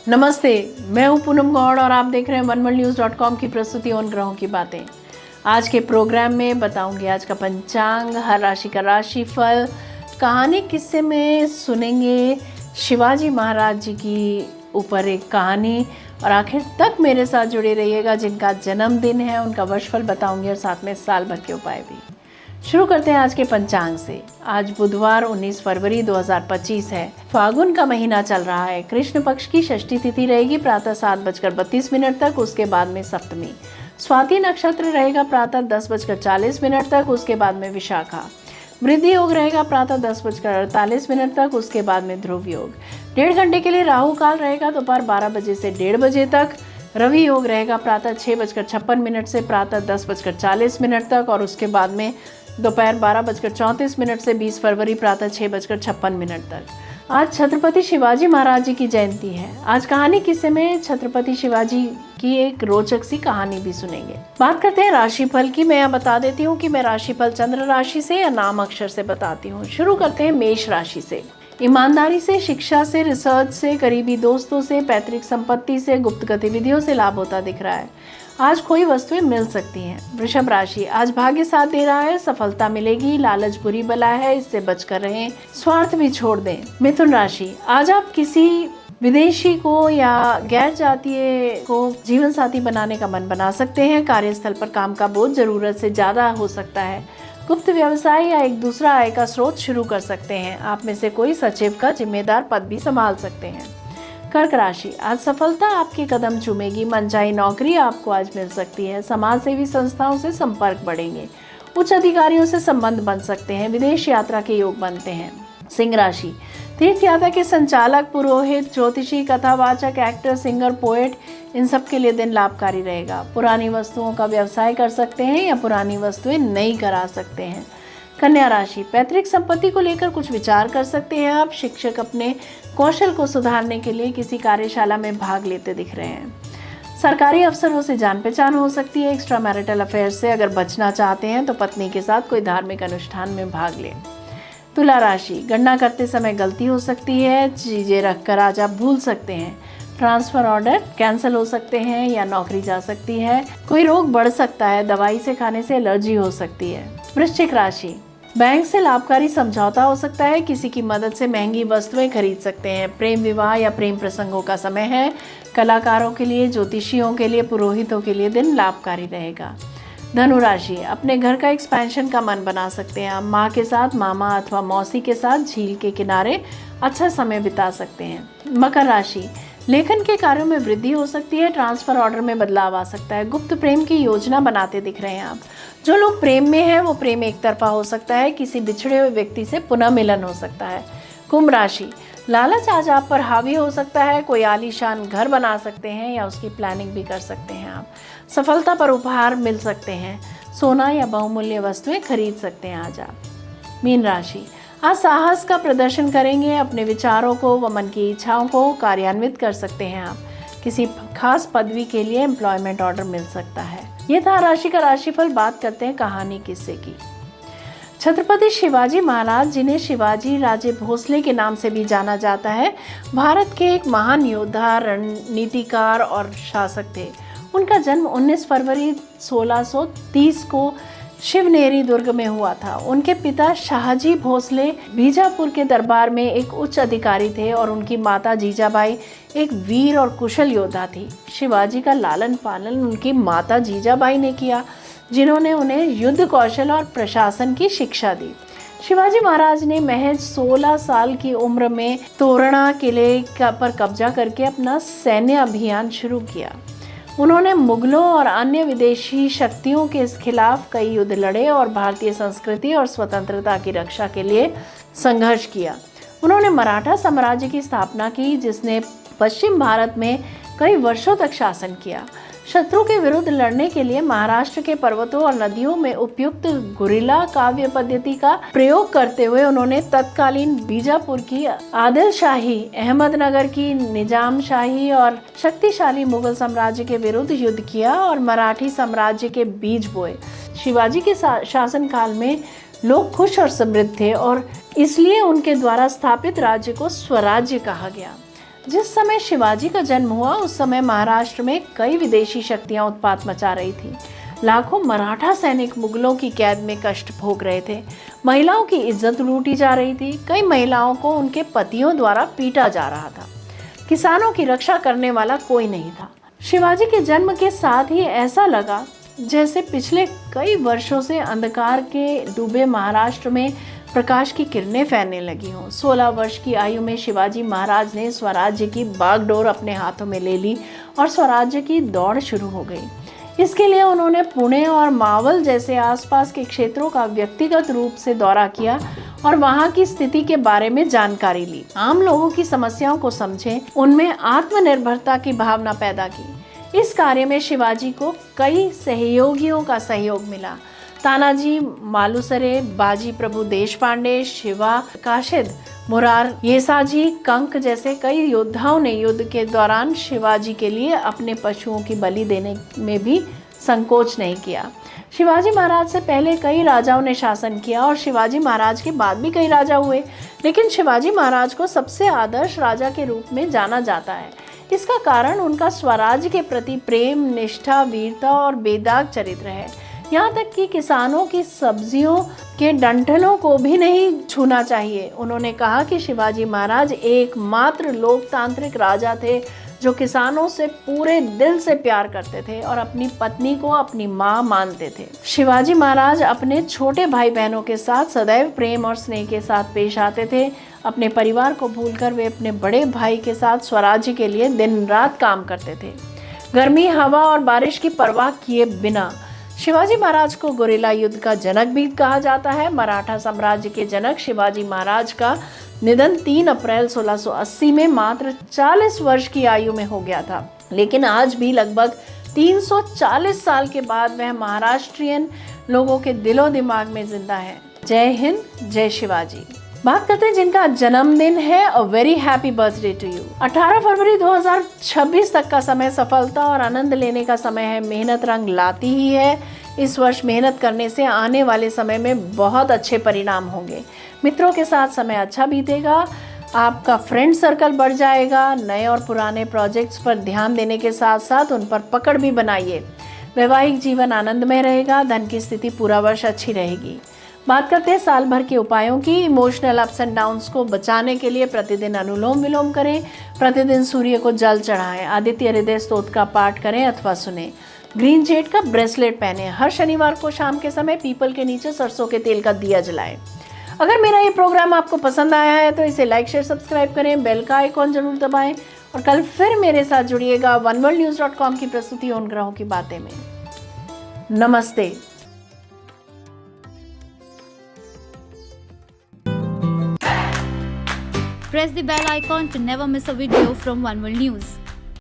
नमस्ते, मैं हूं पूनम गौड़ और आप देख रहे हैं वनवर्ल्डन्यूज़.com की प्रस्तुति उन ग्रहों की बातें। आज के प्रोग्राम में बताऊंगी आज का पंचांग, हर राशि का राशिफल, कहानी किस्से में सुनेंगे शिवाजी महाराज जी की ऊपर एक कहानी और आखिर तक मेरे साथ जुड़े रहिएगा। जिनका जन्मदिन है उनका वर्षफल बताऊंगी और साथ में साल भर के उपाय भी। शुरू करते हैं आज के पंचांग से। आज बुधवार 19 फरवरी 2025 है। फागुन का महीना चल रहा है। कृष्ण पक्ष की षष्ठी तिथि रहेगी प्रातः 7:32 तक, उसके बाद में सप्तमी। स्वाति नक्षत्र रहेगा प्रातः 10:40 तक, उसके बाद में विशाखा। वृद्धि योग रहेगा प्रातः 10:48 तक, उसके बाद में ध्रुव योग। 1.5 घंटे के लिए राहु काल रहेगा दोपहर 12 बजे से 1:30 बजे तक। रवि योग रहेगा प्रातः 6:56 से प्रातः 10:40 तक और उसके बाद में दोपहर 12:34 से 20 फरवरी प्रातः 6:56 तक। आज छत्रपति शिवाजी महाराज जी की जयंती है। आज कहानी किस्से में छत्रपति शिवाजी की एक रोचक सी कहानी भी सुनेंगे। बात करते हैं राशिफल की। मैं यहाँ बता देती हूँ कि मैं राशिफल चंद्र राशि से या नाम अक्षर से बताती हूँ। शुरू करते हैं मेष राशि से। ईमानदारी से, शिक्षा से, रिसर्च से, करीबी दोस्तों से, पैतृक संपत्ति से, गुप्त गतिविधियों से लाभ होता दिख रहा है। आज कोई वस्तुएं मिल सकती हैं। वृषभ राशि, आज भाग्य साथ दे रहा है, सफलता मिलेगी। लालच बुरी बला है, इससे बचकर रहें। स्वार्थ भी छोड़ दें। मिथुन राशि, आज आप किसी विदेशी को या गैर जातीय को जीवन साथी बनाने का मन बना सकते हैं। कार्यस्थल पर काम का बोझ जरूरत से ज्यादा हो सकता है। गुप्त व्यवसाय या एक दूसरा आय का स्रोत शुरू कर सकते हैं। आप में से कोई सचिव का जिम्मेदार पद भी संभाल सकते हैं। कर्क राशि, आज सफलता आपके कदम चूमेगी। मनचाही नौकरी आपको आज मिल सकती है। समाज सेवी संस्थाओं से संपर्क बढ़ेंगे। उच्च अधिकारियों से संबंध बन सकते हैं। विदेश यात्रा के योग बनते हैं। सिंह राशि, तीर्थ यात्रा के संचालक, पुरोहित, ज्योतिषी, कथावाचक, एक्टर, सिंगर, पोएट, इन सब के लिए दिन लाभकारी रहेगा। पुरानी वस्तुओं का व्यवसाय कर सकते हैं या पुरानी वस्तुएं नई करा सकते हैं। कन्या राशि, पैतृक संपत्ति को लेकर कुछ विचार कर सकते हैं आप। शिक्षक अपने कौशल को सुधारने के लिए किसी कार्यशाला में भाग लेते दिख रहे हैं। सरकारी अफसरों से जान पहचान हो सकती है। एक्स्ट्रा मैरिटल अफेयर से अगर बचना चाहते हैं तो पत्नी के साथ कोई धार्मिक अनुष्ठान में भाग लें। तुला राशि, गणना करते समय गलती हो सकती है। चीजें रखकर आज आप भूल सकते हैं। ट्रांसफर ऑर्डर कैंसिल हो सकते हैं या नौकरी जा सकती है। कोई रोग बढ़ सकता है। दवाई से खाने से एलर्जी हो सकती है। वृश्चिक राशि, बैंक से लाभकारी समझौता हो सकता है। किसी की मदद से महंगी वस्तुएं खरीद सकते हैं। प्रेम विवाह या प्रेम प्रसंगों का समय है। कलाकारों के लिए, ज्योतिषियों के लिए, पुरोहितों के लिए दिन लाभकारी रहेगा। धनु राशि, अपने घर का एक्सपेंशन का मन बना सकते हैं। आप माँ के साथ, मामा अथवा मौसी के साथ झील के किनारे अच्छा समय बिता सकते हैं। मकर राशि, लेखन के कार्यों में वृद्धि हो सकती है। ट्रांसफर ऑर्डर में बदलाव आ सकता है। गुप्त प्रेम की योजना बनाते दिख रहे हैं आप। जो लोग प्रेम में हैं वो प्रेम एक तरफा हो सकता है। किसी बिछड़े हुए व्यक्ति से पुनः मिलन हो सकता है। कुंभ राशि, लालच आज आप पर हावी हो सकता है। कोई आलीशान घर बना सकते हैं या उसकी प्लानिंग भी कर सकते हैं आप। सफलता पर उपहार मिल सकते हैं। सोना या बहुमूल्य वस्तुएं खरीद सकते हैं आज आप। मीन राशि, आज साहस का प्रदर्शन करेंगे। अपने विचारों को व मन की इच्छाओं को कार्यान्वित कर सकते हैं आप। किसी खास पदवी के लिए एम्प्लॉयमेंट ऑर्डर मिल सकता है। ये था राशि का राशिफल। बात करते हैं कहानी किस्से की। छत्रपति शिवाजी महाराज, जिन्हें शिवाजी राजे भोसले के नाम से भी जाना जाता है, भारत के एक महान योद्धा, रणनीतिकार और शासक थे। उनका जन्म 19 फरवरी 1630 को शिवनेरी दुर्ग में हुआ था। उनके पिता शाहजी भोसले बीजापुर के दरबार में एक उच्च अधिकारी थे और उनकी माता जीजाबाई एक वीर और कुशल योद्धा थी। शिवाजी का लालन पालन उनकी माता जीजाबाई ने किया, जिन्होंने उन्हें युद्ध कौशल और प्रशासन की शिक्षा दी। शिवाजी महाराज ने महज 16 साल की उम्र में तोरणा किले पर कब्जा करके अपना सैन्य अभियान शुरू किया। उन्होंने मुगलों और अन्य विदेशी शक्तियों के खिलाफ कई युद्ध लड़े और भारतीय संस्कृति और स्वतंत्रता की रक्षा के लिए संघर्ष किया। उन्होंने मराठा साम्राज्य की स्थापना की, जिसने पश्चिम भारत में कई वर्षों तक शासन किया। शत्रु के विरुद्ध लड़ने के लिए महाराष्ट्र के पर्वतों और नदियों में उपयुक्त गुरिल्ला काव्य पद्धति का प्रयोग करते हुए उन्होंने तत्कालीन बीजापुर की आदिल शाही, अहमदनगर की निजाम शाही और शक्तिशाली मुगल साम्राज्य के विरुद्ध युद्ध किया और मराठी साम्राज्य के बीज बोए। शिवाजी के शासन काल में लोग खुश और समृद्ध थे और इसलिए उनके द्वारा स्थापित राज्य को स्वराज्य कहा गया। जिस समय शिवाजी का जन्म हुआ उस समय महाराष्ट्र में कई विदेशी शक्तियां उत्पात मचा रही थी। लाखों मराठा सैनिक मुगलों की कैद में कष्ट भोग रहे थे। महिलाओं की इज्जत लूटी जा रही थी। कई महिलाओं को उनके पतियों द्वारा पीटा जा रहा था। किसानों की रक्षा करने वाला कोई नहीं था। शिवाजी के जन्म के साथ ही ऐसा लगा जैसे पिछले कई वर्षों से अंधकार के डूबे महाराष्ट्र में प्रकाश की किरणें फैलने लगी हों। 16 वर्ष की आयु में शिवाजी महाराज ने स्वराज्य की बागडोर अपने हाथों में ले ली और स्वराज्य की दौड़ शुरू हो गई। इसके लिए उन्होंने पुणे और मावल जैसे आसपास के क्षेत्रों का व्यक्तिगत रूप से दौरा किया और वहां की स्थिति के बारे में जानकारी ली। आम लोगों की समस्याओं को समझे, उनमें आत्मनिर्भरता की भावना पैदा की। इस कार्य में शिवाजी को कई सहयोगियों का सहयोग मिला। तानाजी मालुसरे, बाजी प्रभु देशपांडे, शिवा काशिद, मुरार येसाजी, कंक जैसे कई योद्धाओं ने युद्ध के दौरान शिवाजी के लिए अपने पशुओं की बलि देने में भी संकोच नहीं किया। शिवाजी महाराज से पहले कई राजाओं ने शासन किया और शिवाजी महाराज के बाद भी कई राजा हुए, लेकिन शिवाजी महाराज को सबसे आदर्श राजा के रूप में जाना जाता है। इसका कारण उनका स्वराज्य के प्रति प्रेम, निष्ठा, वीरता और बेदाग चरित्र है। यहाँ तक कि किसानों की सब्जियों के डंठलों को भी नहीं छूना चाहिए। उन्होंने कहा कि शिवाजी महाराज एकमात्र लोकतांत्रिक राजा थे जो किसानों से पूरे दिल से प्यार करते थे और अपनी पत्नी को अपनी माँ मानते थे। शिवाजी महाराज अपने छोटे भाई बहनों के साथ सदैव प्रेम और स्नेह के साथ पेश आते थे। अपने परिवार को भूलकर वे अपने बड़े भाई के साथ स्वराज्य के लिए दिन रात काम करते थे, गर्मी, हवा और बारिश की परवाह किए बिना। शिवाजी महाराज को गुरिल्ला युद्ध का जनक भी कहा जाता है। मराठा साम्राज्य के जनक शिवाजी महाराज का निधन 3 अप्रैल 1680 में मात्र 40 वर्ष की आयु में हो गया था, लेकिन आज भी लगभग 340 साल के बाद वह महाराष्ट्रियन लोगों के दिलो दिमाग में जिंदा है। जय हिंद, जय शिवाजी। बात करते हैं जिनका जन्मदिन है। A very happy birthday to you. 18 फरवरी 2026 तक का समय सफलता और आनंद लेने का समय है। मेहनत रंग लाती ही है। इस वर्ष मेहनत करने से आने वाले समय में बहुत अच्छे परिणाम होंगे। मित्रों के साथ समय अच्छा बीतेगा। आपका फ्रेंड सर्कल बढ़ जाएगा। नए और पुराने प्रोजेक्ट्स पर ध्यान देने के साथ साथ उन पर पकड़ भी बनाइए। वैवाहिक जीवन आनंदमय रहेगा। धन की स्थिति पूरा वर्ष अच्छी रहेगी। बात करते हैं साल भर के उपायों की। इमोशनल अप्स एंड डाउन्स को बचाने के लिए प्रतिदिन अनुलोम विलोम करें। प्रतिदिन सूर्य को जल चढ़ाएं। आदित्य हृदय स्तोत्र का पाठ करें अथवा सुने। ग्रीन जेड का ब्रेसलेट पहने। हर शनिवार को शाम के समय पीपल के नीचे सरसों के तेल का दिया जलाएं। अगर मेरा ये प्रोग्राम आपको पसंद आया है तो इसे लाइक, शेयर, सब्सक्राइब करें। बेल का आइकॉन जरूर दबाएं और कल फिर मेरे साथ जुड़िएगा oneworldnews.com की प्रस्तुति उन ग्रहों की बातें में। नमस्ते। Press the bell icon to never miss a video from One World News.